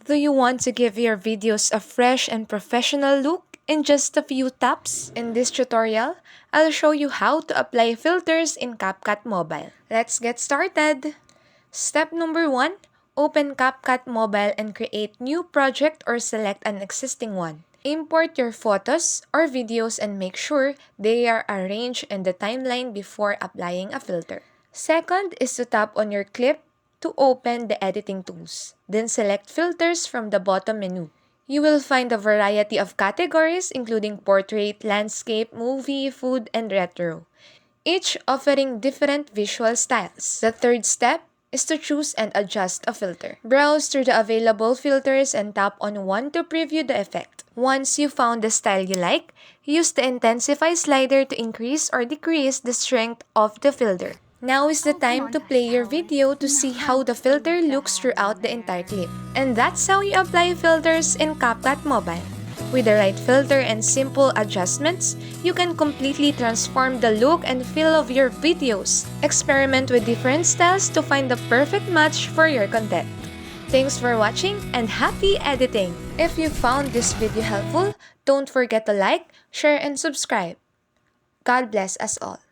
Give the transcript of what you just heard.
Do you want to give your videos a fresh and professional look in just a few taps? In this tutorial, I'll show you how to apply filters in CapCut Mobile. Let's get started! Step number 1, open CapCut Mobile and create new project or select an existing one. Import your photos or videos and make sure they are arranged in the timeline before applying a filter. Second is to tap on your clip to open the editing tools. Then select filters from the bottom menu. You will find a variety of categories including portrait, landscape, movie, food, and retro, each offering different visual styles. The third step is to choose and adjust a filter. Browse through the available filters and tap on one to preview the effect. Once you found the style you like, use the intensify slider to increase or decrease the strength of the filter. Now is the time to play your video to see how the filter looks throughout the entire clip. And that's how you apply filters in CapCut Mobile. With the right filter and simple adjustments, you can completely transform the look and feel of your videos. Experiment with different styles to find the perfect match for your content. Thanks for watching and happy editing! If you found this video helpful, don't forget to like, share, and subscribe. God bless us all.